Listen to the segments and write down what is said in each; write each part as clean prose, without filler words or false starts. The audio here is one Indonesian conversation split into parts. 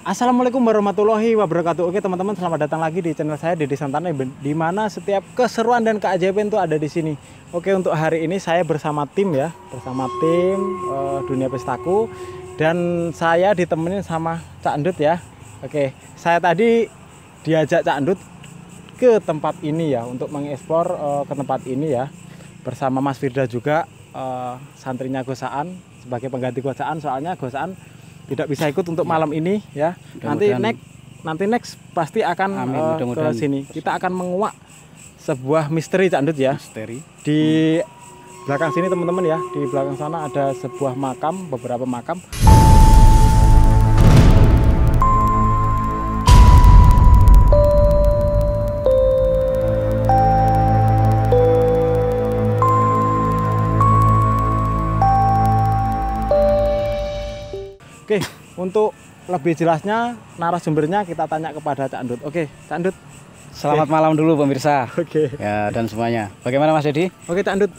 Assalamualaikum warahmatullahi wabarakatuh. Oke teman-teman, selamat datang lagi di channel saya Dede Santana, di mana setiap keseruan dan keajaiban itu ada di sini. Oke, untuk hari ini saya bersama tim ya, Dunia Pestaku, dan saya ditemenin sama Cak Endut ya. Oke, saya tadi diajak Cak Endut ke tempat ini ya, untuk mengeksplor ke tempat ini ya, bersama Mas Firda juga, santrinya Gosaan, sebagai pengganti Gosaan, soalnya Gosaan tidak bisa ikut untuk malam ini ya. Nanti next pasti akan ke sini. Kita akan menguak sebuah misteri Cak Endut ya. Misteri. Di belakang sini teman-teman ya, di belakang sana ada sebuah makam, beberapa makam. Oke, untuk lebih jelasnya narasumbernya kita tanya kepada Cak Endut. Oke, Cak Endut. Selamat malam dulu pemirsa. Oke. Ya, dan semuanya. Bagaimana Mas Edi? Oke, Cak Endut.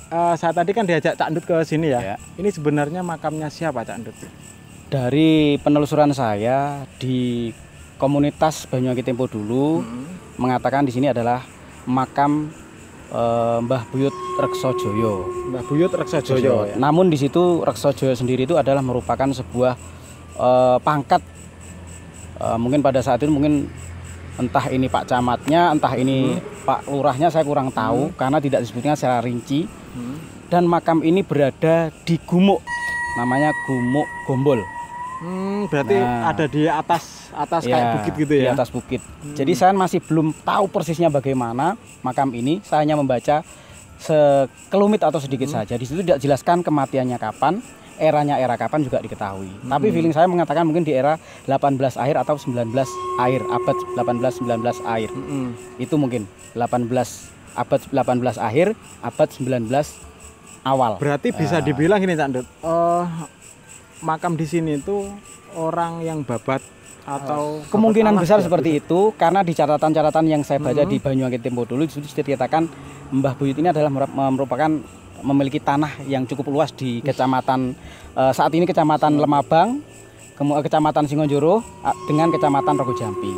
Saya tadi kan diajak Cak Endut ke sini ya. Ya. Ini sebenarnya makamnya siapa Cak Endut? Dari penelusuran saya di komunitas Banyuwangi Tempo dulu mengatakan di sini adalah makam Mbah Buyut Reksojoyo. Mbah Buyut Reksojoyo. Ya. Namun di situ Reksojoyo sendiri itu adalah merupakan sebuah pangkat. Mungkin pada saat itu mungkin entah ini Pak Camatnya, entah ini Pak Lurahnya, saya kurang tahu karena tidak disebutkan secara rinci. Dan makam ini berada di gumuk, namanya Gumuk Gombol. Berarti ada di atas kayak bukit gitu ya? Di atas bukit. Jadi saya masih belum tahu persisnya bagaimana makam ini. Saya hanya membaca sekelumit atau sedikit saja. Di situ tidak jelaskan kematiannya kapan, eranya era kapan juga diketahui. Tapi feeling saya mengatakan mungkin di era 18 akhir atau 19 akhir, abad 18-19 akhir. Itu mungkin abad 18 akhir, abad 19 awal. Berarti bisa dibilang gini Cak Endut, makam di sini itu orang yang babat atau kemungkinan besar seperti itu, karena di catatan-catatan yang saya baca di Banyuwangi Tempo dulu itu dikatakan Mbah Buyut ini adalah merupakan memiliki tanah yang cukup luas di kecamatan saat ini kecamatan Lemabang, kecamatan Singonjoro dengan kecamatan Rogojampi.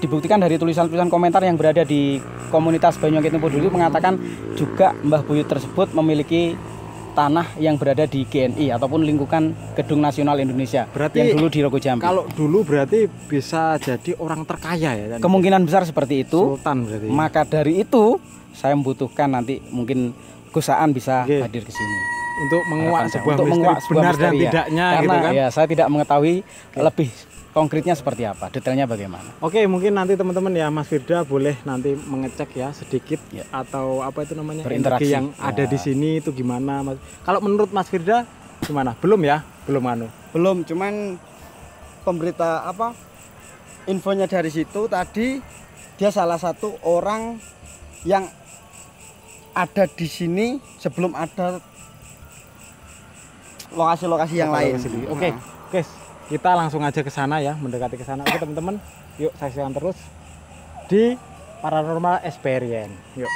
Dibuktikan dari tulisan-tulisan komentar yang berada di komunitas Banyuwangi Tempo dulu mengatakan juga Mbah Buyut tersebut memiliki tanah yang berada di GNI ataupun lingkungan Gedung Nasional Indonesia. Berarti yang dulu di Rogojampi. Kalau dulu berarti bisa jadi orang terkaya ya? Kemungkinan besar seperti itu. Sultan berarti. Maka dari itu saya membutuhkan nanti mungkin Gosaan bisa hadir ke sini untuk menguak sebuah misteri benar dan tidaknya karena gitu kan? Ya saya tidak mengetahui lebih konkretnya seperti apa, detailnya bagaimana. Oke, mungkin nanti teman-teman ya, Mas Firda boleh nanti mengecek ya sedikit atau apa itu namanya, berinteraksi yang ada di sini itu gimana Mas. Kalau menurut Mas Firda gimana? Belum ya? Belum, cuman pemberita infonya dari situ tadi dia salah satu orang yang ada di sini sebelum ada lokasi-lokasi yang lain. Oke, kita langsung aja ke sana ya, mendekati ke sana. Oke teman-teman, yuk saksikan terus di Paranormal Experience. Yuk.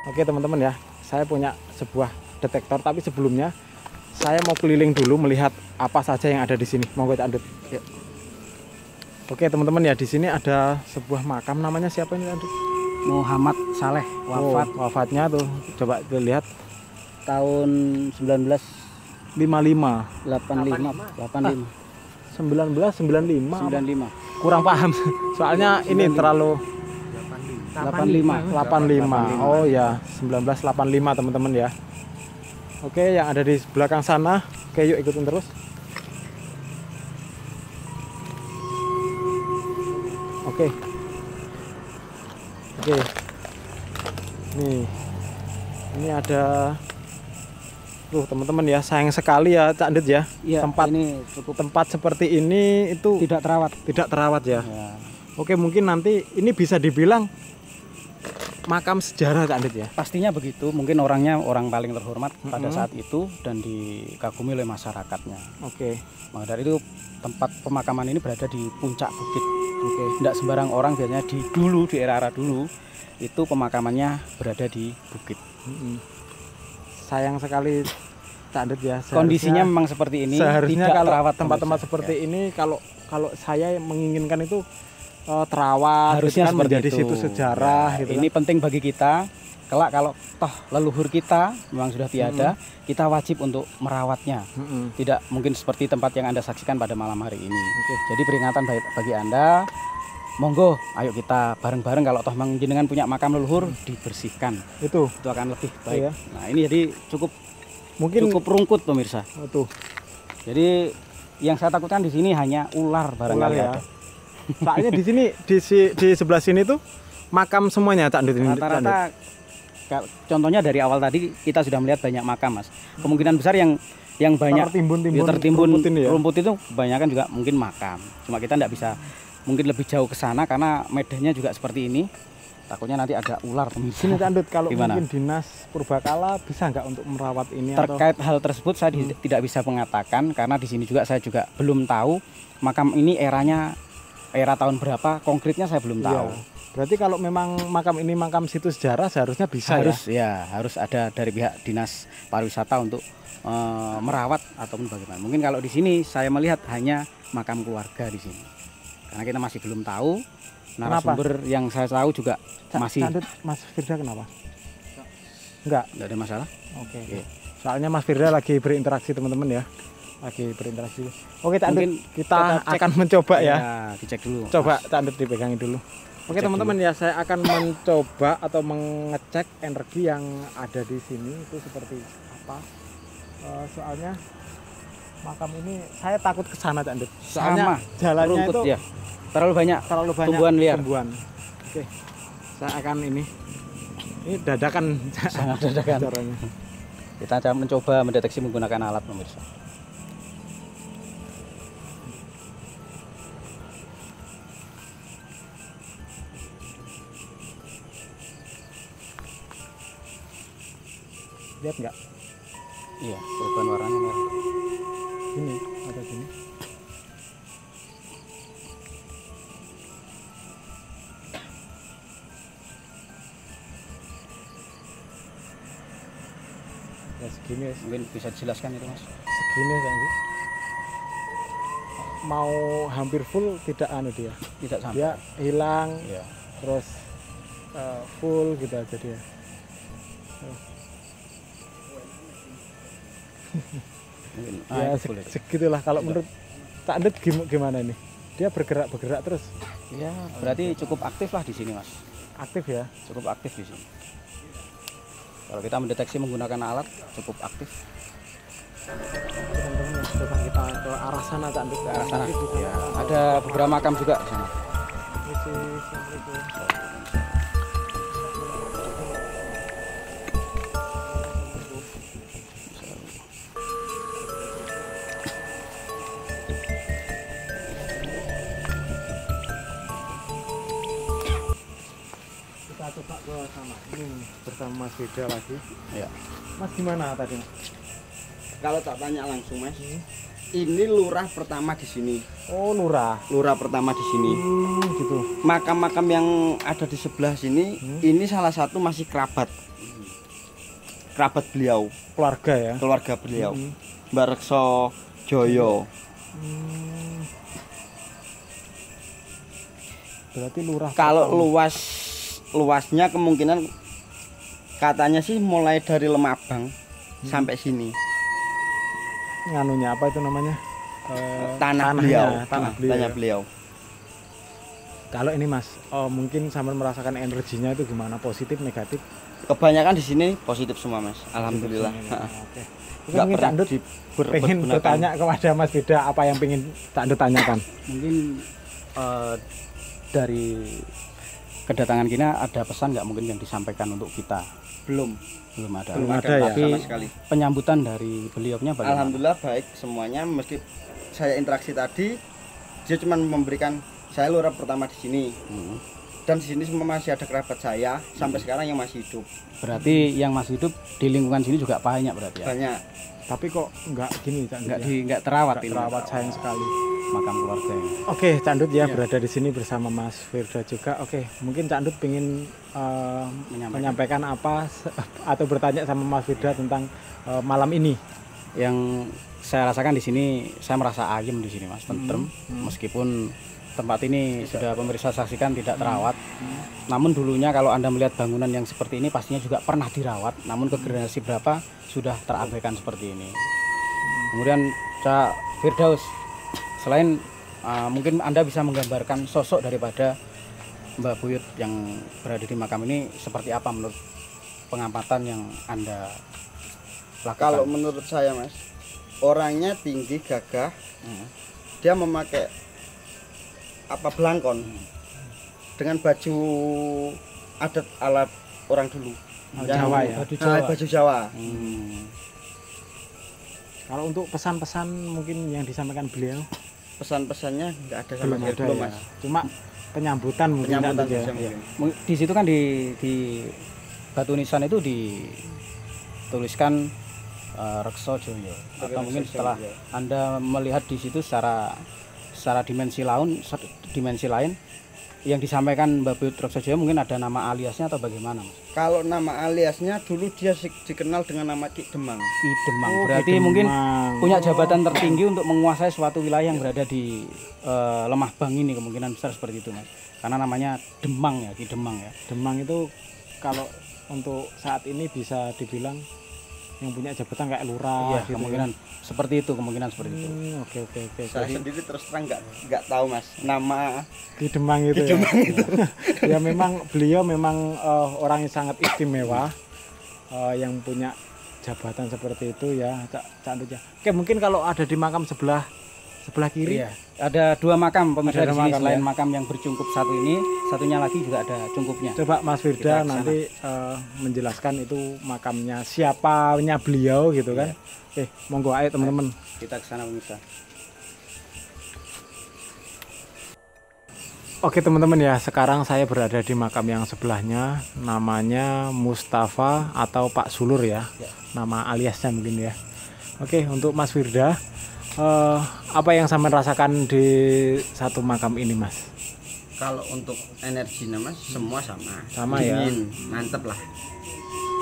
Oke teman-teman ya, saya punya sebuah detektor, tapi sebelumnya saya mau keliling dulu melihat apa saja yang ada di sini. Monggo Cak Endut. Yuk. Oke teman-teman ya, di sini ada sebuah makam, namanya siapa ini Cak Endut? Muhammad Saleh, wafatnya tuh coba dilihat tahun 85 kurang paham soalnya ini terlalu 85. Oh ya, 1985 teman-teman ya. Oke, yang ada di belakang sana. Oke, yuk ikutin terus. Oke. Ini ada teman-teman ya, sayang sekali ya Cak Endut ya. Tempat seperti ini itu tidak terawat ya. Oke, mungkin nanti ini bisa dibilang makam sejarah Cak Endut ya. Pastinya begitu, mungkin orangnya orang paling terhormat pada saat itu dan dikagumi oleh masyarakatnya. Oke. Maka dari itu tempat pemakaman ini berada di puncak bukit. Tidak sembarang orang, biasanya di era-era dulu itu pemakamannya berada di bukit. Sayang sekali Cak Andut ya. Kondisinya memang seperti ini. Seharusnya tidak kalau terawat tempat-tempat pemirsa. seperti ini kalau saya menginginkan itu terawat, Harusnya gitu kan, seperti menjadi itu. situs sejarah gitu Ini kan. penting bagi kita. Kelak kalau toh leluhur kita memang sudah tiada, kita wajib untuk merawatnya. Mm-mm. Tidak mungkin seperti tempat yang Anda saksikan pada malam hari ini. Oke. Jadi peringatan bagi Anda, monggo ayo kita bareng-bareng kalau toh jenengan punya makam leluhur dibersihkan. Itu Itu akan lebih baik. Iya. Nah, ini jadi cukup mungkin rungkut pemirsa. tuh Jadi yang saya takutkan di sini hanya ular ular barangkali ya. ada. Soalnya di sini di sebelah sini tuh makam semuanya Cak Andut ini. Cak Andut. Rata-rata contohnya dari awal tadi kita sudah melihat banyak makam, Mas. Kemungkinan besar yang banyak tertimbun rumput ini ya. rumput itu kebanyakan juga mungkin makam. Cuma kita tidak bisa mungkin lebih jauh ke sana karena medannya juga seperti ini. Takutnya nanti ada ular pemirsa. Sini Cak Andut, kalau Gimana? mungkin dinas purbakala bisa nggak untuk merawat ini Terkait hal tersebut saya tidak bisa mengatakan karena di sini juga saya juga belum tahu makam ini era tahun berapa konkretnya saya belum tahu. Iya. Berarti kalau memang makam ini makam situs sejarah seharusnya bisa Harus ada dari pihak dinas pariwisata untuk merawat ataupun bagaimana. Mungkin kalau di sini saya melihat hanya makam keluarga di sini. Karena kita masih belum tahu. Narasumber yang saya tahu juga masih Cak Andut, Mas Firda kenapa? Enggak. tidak ada masalah. Oke. Oke. Soalnya Mas Firda lagi berinteraksi teman-teman ya. Lagi berinteraksi. Oke Cak Andut, Mungkin kita cek. akan mencoba ya. Dicek dulu. Coba Cak Andut dipegangin dulu. Oke Cek teman-teman ya, saya akan mencoba atau mengecek energi yang ada di sini itu seperti apa. Soalnya makam ini saya takut ke sana Cak Andut. Soalnya Sama, jalannya rumput itu ya. Terlalu banyak tumbuhan liar. Oke. Saya akan ini dadakan Sangat dadakan. caranya. Kita akan mencoba mendeteksi menggunakan alat pemirsa. Lihat nggak? Iya, perubahan warnanya merah. Ini ada sini. Ya segini ya, Mungkin bisa dijelaskan itu, Mas. segini kan sih. Mau hampir full tidak dia. Tidak sampai. Dia hilang Iya. terus full gitu aja dia. Mungkin Ya itu boleh. segitulah kalau menurut Cak Andut gimana ini? Dia bergerak terus, Ya, berarti cukup aktif lah di sini, Mas. aktif ya. Cukup aktif di sini. Kalau kita mendeteksi menggunakan alat cukup aktif. Teman-teman ya, coba kita ke arah sana Cak Andut, Ke arah sana. Nanti bisa- Ya, ada beberapa makam juga di sana. Misi, Assalamualaikum. Kita coba ke sana. Ini bersama Mas Beda lagi. Ya. Mas gimana tadi? Kalau tak tanya langsung Mas, ini lurah pertama di sini. Oh lurah. Lurah pertama di sini. Gitu. Makam-makam yang ada di sebelah sini, ini salah satu masih kerabat beliau, Keluarga ya. keluarga beliau. Mbak Rekso Joyo. Berarti lurah. Kalau luasnya kemungkinan katanya sih mulai dari Lemabang sampai sini. nganunya apa itu namanya? Tanah tanahnya, beliau. tanah beliau. Tanah Ya. beliau. Kalau ini Mas, mungkin sampai merasakan energinya itu gimana? Positif, negatif? Kebanyakan di sini positif semua Mas. Alhamdulillah. Oke. Oke, Nggak mungkin pernah Cak Andut pengen dipergunakan. bertanya kepada Mas Beda apa yang pengen Cak Andut tanyakan. Mungkin dari kedatangan kita ada pesan nggak mungkin yang disampaikan untuk kita? Belum Belum ada. Belum ada ya? Tapi sama sekali. penyambutan dari beliaunya bagaimana? Alhamdulillah baik semuanya, meski saya interaksi tadi dia cuma memberikan saya lurah pertama di sini. Dan di sini semua masih ada kerabat saya sampai sekarang yang masih hidup. Berarti yang masih hidup di lingkungan sini juga banyak berarti ya? Banyak. Tapi kok nggak gini Cak Andut? Nggak terawat Nggak ini. terawat, sayang sekali. Makam keluarga ini. Oke, Cak Andut ya berada di sini bersama Mas Firda juga. Oke, mungkin Cak Andut pengen menyampaikan apa atau bertanya sama Mas Firda tentang malam ini. yang saya rasakan di sini, saya merasa ayem di sini Mas, tentrem. Meskipun tempat ini sudah pemirsa saksikan tidak terawat. Namun dulunya kalau Anda melihat bangunan yang seperti ini pastinya juga pernah dirawat. Namun ke generasi berapa sudah terabaikan seperti ini. Kemudian Cak Firdaus, selain mungkin Anda bisa menggambarkan sosok daripada Mbah Buyut yang berada di makam ini seperti apa menurut pengamatan yang Anda lakukan? Kalau menurut saya Mas, orangnya tinggi, gagah. Dia memakai belangkon dengan baju adat ala orang dulu. Jawa ya. Baju Jawa. Kalau untuk pesan-pesan mungkin yang disampaikan beliau Pesan-pesannya nggak ada sama sekali, belum ya. Mas. Cuma penyambutan mungkin Penyambutan ya. saja mungkin. Di situ kan di batu nisan itu dituliskan Rekso Joyo, atau mungkin setelah Anda melihat di situ secara dimensi lain yang disampaikan Mbah Buyut Rekso Joyo, mungkin ada nama aliasnya atau bagaimana Mas? Kalau nama aliasnya dulu dia dikenal dengan nama Ki Demang. Ki Demang. Berarti Ki Demang. mungkin punya jabatan tertinggi untuk menguasai suatu wilayah yang berada di Lemah Bang ini, kemungkinan besar seperti itu Mas. Karena namanya Demang ya, Ki Demang ya. Demang itu kalau untuk saat ini bisa dibilang yang punya jabatan kayak lurah Iya, gitu. kemungkinan seperti itu, Oke. Saya sendiri terus terang nggak tahu Mas nama Ki Demang itu. Ki Demang itu. Ya memang beliau memang orang yang sangat istimewa, yang punya jabatan seperti itu ya, Cak Andut ya. Oke, mungkin kalau ada di makam sebelah kiri. Iya, ada dua makam pemirsa Ada di sini, makam, selain ya. makam yang bercungkup satu ini, satunya lagi juga ada cungkupnya. Coba Mas Kita Firda kesana. nanti menjelaskan itu makamnya siapanya beliau gitu kan. Monggo ayo teman-teman. Kita ke sana pemirsa. Oke teman-teman ya, sekarang saya berada di makam yang sebelahnya, namanya Mustafa atau Pak Sulur ya, nama aliasnya mungkin ya. Oke, untuk Mas Firda, apa yang sampean rasakan di satu makam ini Mas? Kalau untuk energinya Mas semua Sama ya. Dingin, mantep lah.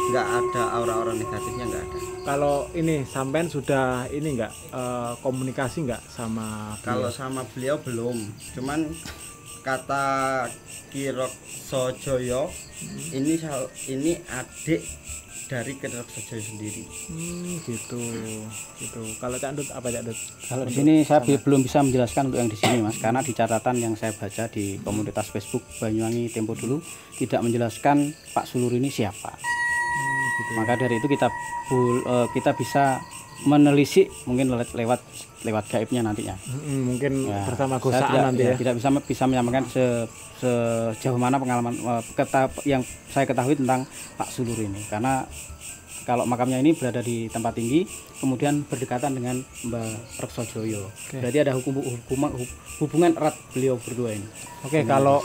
Nggak ada aura-aura negatifnya, nggak ada. Kalau ini sampean sudah ini nggak komunikasi nggak sama Kalau beliau? sama beliau belum, cuman kata Ki Rekso Joyo, ini adik dari Ki Rekso Joyo sendiri. Gitu. Kalau Cak Andut apa Cak Andut? Kalau di sini saya belum bisa menjelaskan untuk yang di sini Mas, karena di catatan yang saya baca di komunitas Facebook Banyuwangi tempo dulu tidak menjelaskan Pak Sulur ini siapa. Maka dari itu kita bisa menelisik mungkin lewat gaibnya nantinya. Mungkin Ya, bersama saya gosaan nanti ya. tidak bisa menyampaikan sejauh mana pengalaman yang saya ketahui tentang Pak Sulur ini, karena kalau makamnya ini berada di tempat tinggi kemudian berdekatan dengan Mbah Rekso Joyo. Berarti ada hubungan erat beliau berdua ini. Oke, kalau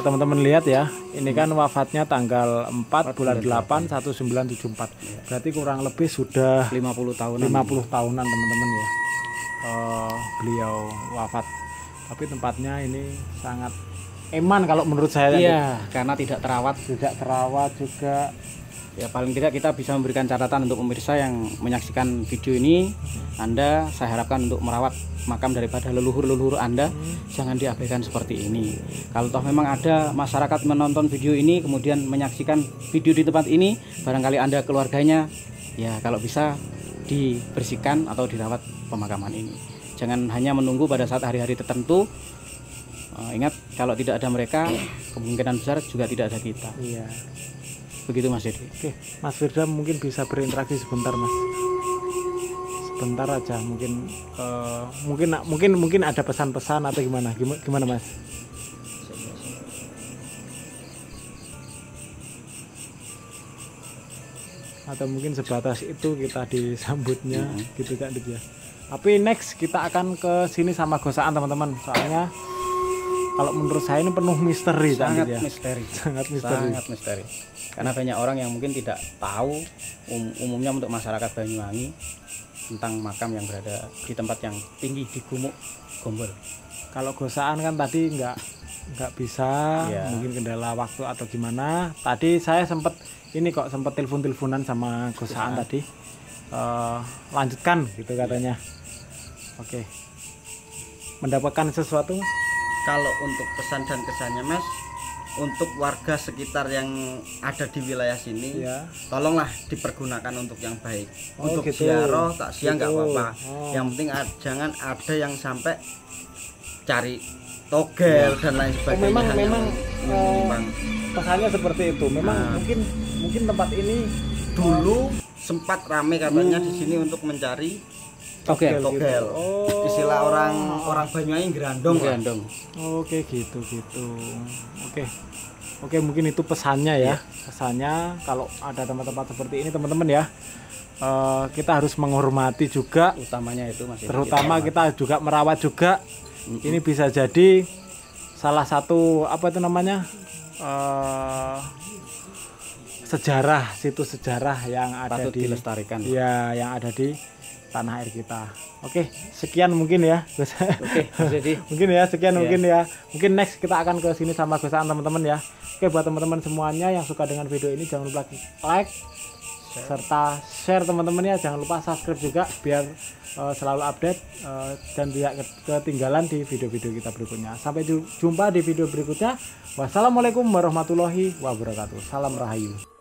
teman-teman lihat ya, ini kan wafatnya tanggal 4 bulan 8 1974. Berarti kurang lebih sudah 50 tahunan. 50 tahunan teman-teman ya. Beliau wafat. Tapi tempatnya ini sangat eman kalau menurut saya. Iya, karena tidak terawat juga. ya. Paling tidak kita bisa memberikan catatan untuk pemirsa yang menyaksikan video ini. Anda saya harapkan untuk merawat makam daripada leluhur Anda, jangan diabaikan seperti ini. Kalau toh memang ada masyarakat menonton video ini kemudian menyaksikan video di tempat ini, barangkali Anda keluarganya, ya kalau bisa dibersihkan atau dirawat pemakaman ini. Jangan hanya menunggu pada saat hari-hari tertentu. Ingat, kalau tidak ada mereka, kemungkinan besar juga tidak ada kita. Iya. Begitu Mas Dedi. Oke, Mas Firda mungkin bisa berinteraksi sebentar Mas. Sebentar aja, mungkin ada pesan-pesan atau gimana Mas? Atau mungkin sebatas itu kita disambutnya gitu Cak Dit ya. Tapi next kita akan ke sini sama gosaan teman-teman. Soalnya kalau menurut saya ini penuh misteri Cak Dit ya. Sangat misteri. Karena banyak orang yang mungkin tidak tahu, umumnya untuk masyarakat Banyuwangi, tentang makam yang berada di tempat yang tinggi di Gumuk Gombol. Kalau gosaan kan tadi nggak bisa, Ya. mungkin kendala waktu atau gimana. Tadi saya sempat telepon-teleponan sama gosaan tadi. lanjutkan gitu katanya. Oke. Mendapatkan sesuatu? Kalau untuk pesan dan kesannya Mas, untuk warga sekitar yang ada di wilayah sini, Ya. tolonglah dipergunakan untuk yang baik. Oh, Untuk gitu. ziarah takziah nggak Gitu. apa-apa. Oh. Yang penting jangan ada yang sampai cari togel dan lain sebagainya. memang- hanya memang, menyimpang. Pesannya seperti itu. Memang Nah. mungkin tempat ini Dulu sempat rame katanya di sini untuk mencari Oke. togel. Oh. Istilah orang Banyuwangi gerandong lah. Gandong. Oke, gitu. Oke, mungkin itu pesannya ya. Pesannya kalau ada tempat-tempat seperti ini teman-teman ya, kita harus menghormati juga, Utamanya itu Mas. terutama kita juga merawat juga. Ini bisa jadi salah satu apa itu namanya, sejarah, situs sejarah yang ada patut di dilestarikan. ya, yang ada di tanah air kita. Oke, sekian mungkin ya Gus. Oke, jadi Mungkin ya sekian Iya. mungkin ya. Mungkin next kita akan ke sini sama Gus Aan teman-teman ya. Oke, buat teman-teman semuanya yang suka dengan video ini jangan lupa like serta share teman-teman ya. Jangan lupa subscribe juga biar selalu update dan tidak ketinggalan di video-video kita berikutnya. Sampai jumpa di video berikutnya. Wassalamualaikum warahmatullahi wabarakatuh. Salam Rahayu.